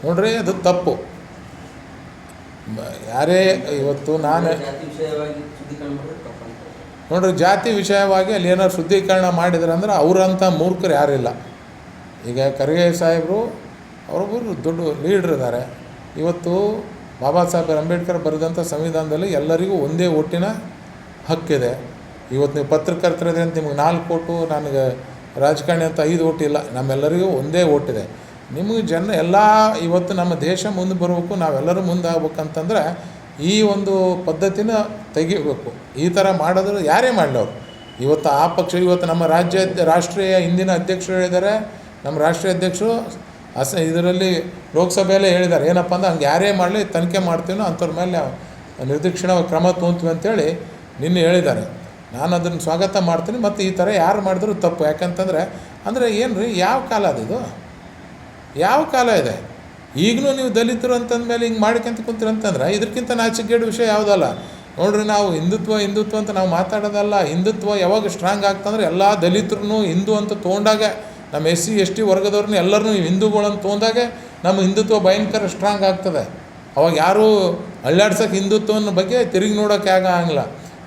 ನೋಡ್ರಿ ಅದು ತಪ್ಪು. ಯಾರೇ ಇವತ್ತು ನಾನು ನೋಡ್ರಿ ಜಾತಿ ವಿಷಯವಾಗಿ ಅಲ್ಲಿ ಏನಾದ್ರು ಶುದ್ಧೀಕರಣ ಮಾಡಿದ್ರೆ ಅಂದ್ರೆ ಅವರಂಥ ಮೂರ್ಖರು ಯಾರಿಲ್ಲ. ಈಗ ಖರ್ಗೆ ಸಾಹೇಬರು ಅವರೊಬ್ಬರು ದೊಡ್ಡ ಲೀಡ್ರ್ ಇದ್ದಾರೆ. ಇವತ್ತು ಬಾಬಾ ಸಾಹೇಬ್ ಅಂಬೇಡ್ಕರ್ ಬರೆದಂಥ ಸಂವಿಧಾನದಲ್ಲಿ ಎಲ್ಲರಿಗೂ ಒಂದೇ ಓಟಿನ ಹಕ್ಕಿದೆ. ಇವತ್ತು ನೀವು ಪತ್ರಕರ್ತರಿದೆ ಅಂತ ನಿಮಗೆ 4 ಓಟು, ನನಗೆ ರಾಜಕಾರಣಿ ಅಂತ 5 ಓಟ್ ಇಲ್ಲ. ನಮ್ಮೆಲ್ಲರಿಗೂ ಒಂದೇ ಓಟಿದೆ. ನಿಮಗೆ ಜನ ಎಲ್ಲ ಇವತ್ತು ನಮ್ಮ ದೇಶ ಮುಂದೆ ಬರಬೇಕು, ನಾವೆಲ್ಲರೂ ಮುಂದೆ ಆಗ್ಬೇಕಂತಂದ್ರೆ ಈ ಒಂದು ಪದ್ಧತಿನ ತೆಗಿಬೇಕು. ಈ ಥರ ಮಾಡಿದ್ರೆ ಯಾರೇ ಮಾಡಲಿ ಅವರು. ಇವತ್ತು ಆ ಪಕ್ಷ ಇವತ್ತು ನಮ್ಮ ರಾಷ್ಟ್ರೀಯ ಹಿಂದಿನ ಅಧ್ಯಕ್ಷರು ಹೇಳಿದ್ದಾರೆ, ನಮ್ಮ ರಾಷ್ಟ್ರೀಯ ಅಧ್ಯಕ್ಷರು ಇದರಲ್ಲಿ ಲೋಕಸಭೆಯಲ್ಲೇ ಹೇಳಿದ್ದಾರೆ, ಏನಪ್ಪ ಅಂದ್ರೆ ಹಂಗೆ ಯಾರೇ ಮಾಡಲಿ ತನಿಖೆ ಮಾಡ್ತೀನೋ ಅಂಥವ್ರ ಮೇಲೆ ನಿರ್ದಾಕ್ಷಿಣ್ಯ ಕ್ರಮ ತೊಗೊತೀವಿ ಅಂತೇಳಿ ನಿನ್ನೆ ಹೇಳಿದ್ದಾರೆ. ನಾನು ಅದನ್ನು ಸ್ವಾಗತ ಮಾಡ್ತೀನಿ. ಮತ್ತು ಈ ಥರ ಯಾರು ಮಾಡಿದ್ರು ತಪ್ಪು. ಯಾಕಂತಂದರೆ ಅಂದರೆ ಏನು ರೀ, ಯಾವ ಕಾಲ ಅದಿದು, ಯಾವ ಕಾಲ ಇದೆ? ಈಗಲೂ ನೀವು ದಲಿತರು ಅಂತಂದಮೇಲೆ ಹಿಂಗೆ ಮಾಡ್ಕೊಂತ ಕುಂತೀರಂತಂದ್ರೆ ಇದಕ್ಕಿಂತ ನಾಚಿಕೆಗೇಡು ವಿಷಯ ಯಾವುದಲ್ಲ. ನೋಡ್ರಿ, ನಾವು ಹಿಂದುತ್ವ ಅಂತ ನಾವು ಮಾತಾಡೋದಲ್ಲ. ಹಿಂದುತ್ವ ಯಾವಾಗ ಸ್ಟ್ರಾಂಗ್ ಆಗ್ತಂದ್ರೆ ಎಲ್ಲ ದಲಿತರು ಹಿಂದೂ ಅಂತ ತೊಗೊಂಡಾಗ, ನಮ್ಮ SC ST ವರ್ಗದವ್ರನ್ನ ಎಲ್ಲರನ್ನೂ ಹಿಂದೂಗಳನ್ನು ತೊಗೊಂಡಾಗ ನಮ್ಮ ಹಿಂದುತ್ವ ಭಯಂಕರ ಸ್ಟ್ರಾಂಗ್ ಆಗ್ತದೆ. ಅವಾಗ ಯಾರೂ ಅಳ್ಳಾಡ್ಸೋಕೆ ಹಿಂದುತ್ವನ ಬಗ್ಗೆ ತಿರುಗಿ ನೋಡೋಕ್ಕೆ ಆಗಂಗಿಲ್ಲ.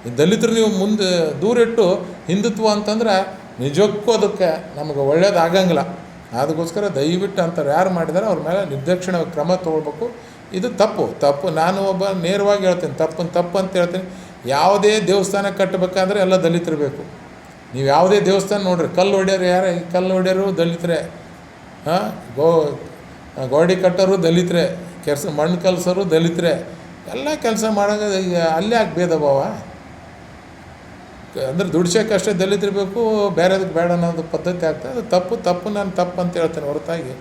ಈ ದಲಿತರು ನೀವು ಮುಂದೆ ದೂರಿಟ್ಟು ಹಿಂದುತ್ವ ಅಂತಂದ್ರೆ ನಿಜಕ್ಕೂ ಅದಕ್ಕೆ ನಮಗೆ ಒಳ್ಳೇದಾಗಂಗಿಲ್ಲ. ಅದಕ್ಕೋಸ್ಕರ ದಯವಿಟ್ಟು ಅಂಥವ್ರು ಯಾರು ಮಾಡಿದಾರೆ ಅವ್ರ ಮೇಲೆ ನಿರ್ದಾಕ್ಷಿಣ್ಯ ಕ್ರಮ ತೊಗೊಳ್ಬೇಕು. ಇದು ತಪ್ಪು. ನಾನು ಒಬ್ಬ ನೇರವಾಗಿ ಹೇಳ್ತೀನಿ, ತಪ್ಪು ಅಂತ ಹೇಳ್ತೀನಿ. ಯಾವುದೇ ದೇವಸ್ಥಾನ ಕಟ್ಟಬೇಕಾದ್ರೆ ಎಲ್ಲ ದಲಿತರು. ನೀವು ಯಾವುದೇ ದೇವಸ್ಥಾನ ನೋಡ್ರಿ, ಕಲ್ಲು ಹೊಡ್ಯೋರು ಯಾರೇ, ಈ ಕಲ್ಲು ಹೊಡ್ಯೋರು ದಲಿತರೇ, ಗೋಡೆ ಕಟ್ಟೋರು ದಲಿತರೇ, ಮಣ್ಣು ಕಲಸೋರು ದಲಿತರೇ, ಎಲ್ಲ ಕೆಲಸ ಮಾಡೋದು. ಅಲ್ಲೇ ಯಾಕೆ ಭೇದ ಭಾವ? ಅಂದರೆ ದುಡ್ಸೋಕ್ಕಷ್ಟೇ ದಲಿತರಿರಬೇಕು, ಬೇರೆದಕ್ಕೆ ಬೇಡ ಅನ್ನೋದು ಪದ್ಧತಿ ಆಗ್ತದೆ. ಅದು ತಪ್ಪು. ನಾನು ತಪ್ಪು ಅಂತ ಹೇಳ್ತೇನೆ ಹೊರತಾಗಿ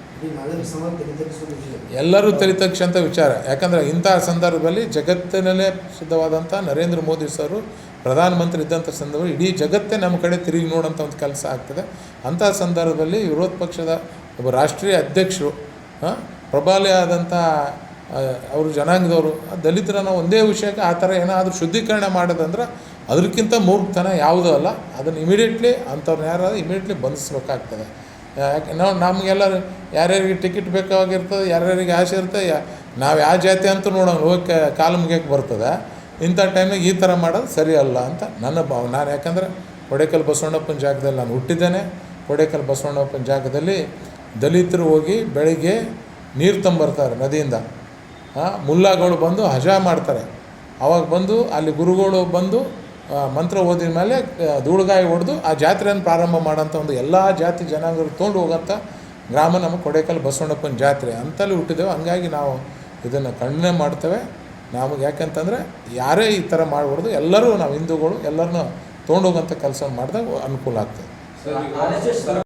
ಎಲ್ಲರೂ ತಲೆತಗ್ಸಂಥ ವಿಚಾರ. ಯಾಕಂದರೆ ಇಂಥ ಸಂದರ್ಭದಲ್ಲಿ ಜಗತ್ತಿನಲ್ಲೇ ಪ್ರಸಿದ್ಧವಾದಂಥ ನರೇಂದ್ರ ಮೋದಿ ಸರು ಪ್ರಧಾನಮಂತ್ರಿ ಇದ್ದಂಥ ಸಂದರ್ಭದಲ್ಲಿ ಇಡೀ ಜಗತ್ತೇ ನಮ್ಮ ಕಡೆ ತಿರುಗಿ ನೋಡೋಂಥ ಒಂದು ಕೆಲಸ ಆಗ್ತದೆ. ಅಂಥ ಸಂದರ್ಭದಲ್ಲಿ ವಿರೋಧ ಪಕ್ಷದ ಒಬ್ಬ ರಾಷ್ಟ್ರೀಯ ಅಧ್ಯಕ್ಷರು, ಪ್ರಬಲ ಆದಂಥ ಅವರು ಜನಾಂಗದವರು, ದಲಿತರನ್ನು ಒಂದೇ ವಿಷಯಕ್ಕೆ ಆ ಥರ ಏನಾದರೂ ಶುದ್ಧೀಕರಣ ಮಾಡೋದಂದ್ರೆ ಅದಕ್ಕಿಂತ ಮೂರ್ಖತನ ಯಾವುದೂ ಅಲ್ಲ. ಅದನ್ನು ಇಮಿಡಿಯೇಟ್ಲಿ ಅಂಥವ್ರನ್ನ ಯಾರಾದರೂ ಇಮಿಡಿಯೇಟ್ಲಿ ಬಂಧಿಸ್ಬೇಕಾಗ್ತದೆ. ಯಾಕೆ ನಮಗೆಲ್ಲರೂ ಯಾರ್ಯಾರಿಗೆ ಟಿಕೆಟ್ ಬೇಕಾಗಿರ್ತದೆ, ಯಾರ್ಯಾರಿಗೆ ಆಸೆ ಇರ್ತದೆ, ನಾವು ಯಾವ ಜಾತಿ ಅಂತ ನೋಡೋಣ ಹೋಗಿ ಕಾಲು ಮುಗಿಯೋಕ್ಕೆ ಬರ್ತದೆ. ಇಂಥ ಟೈಮಿಗೆ ಈ ಥರ ಮಾಡೋದು ಸರಿ ಅಲ್ಲ ಅಂತ ನನ್ನ ಭಾವ. ನಾನು ಯಾಕಂದರೆ ಕೊಡೇಕಲ್ ಬಸವಣ್ಣಪ್ಪನ ಜಾಗದಲ್ಲಿ ನಾನು ಹುಟ್ಟಿದ್ದೇನೆ. ಕೊಡೇಕಲ್ ಬಸವಣ್ಣಪ್ಪನ ಜಾಗದಲ್ಲಿ ದಲಿತರು ಹೋಗಿ ಬೆಳಿಗ್ಗೆ ನೀರು ತಂಬರ್ತಾರೆ ನದಿಯಿಂದ. ಮುಲ್ಲಾಗಳು ಬಂದು ಹಜಾ ಮಾಡ್ತಾರೆ. ಅವಾಗ ಬಂದು ಅಲ್ಲಿ ಗುರುಗಳು ಬಂದು ಮಂತ್ರ ಓದಿದ ಮೇಲೆ ಧೂಳುಗಾಯಿ ಹೊಡೆದು ಆ ಜಾತ್ರೆಯನ್ನು ಪ್ರಾರಂಭ ಮಾಡೋಂಥ ಒಂದು ಎಲ್ಲ ಜಾತಿ ಜನಾಂಗರು ತೊಗೊಂಡು ಹೋಗೋಂಥ ಗ್ರಾಮ ನಮ್ಮ ಕೊಡೇಕಲ್ ಬಸವಣ್ಣಪ್ಪನ ಜಾತ್ರೆ ಅಂತಲ್ಲಿ ಹುಟ್ಟಿದ್ದೇವೆ. ಹಂಗಾಗಿ ನಾವು ಇದನ್ನು ಖಂಡನೆ ಮಾಡ್ತೇವೆ. ನಮಗೆ ಯಾಕಂತಂದರೆ ಯಾರೇ ಈ ಥರ ಮಾಡಬಾರ್ದು. ಎಲ್ಲರೂ ನಾವು ಹಿಂದೂಗಳು ಎಲ್ಲರನ್ನೂ ತೊಗೊಂಡು ಹೋಗೋಂಥ ಕೆಲಸ ಮಾಡಿದಾಗ ಅನುಕೂಲ ಆಗ್ತದೆ.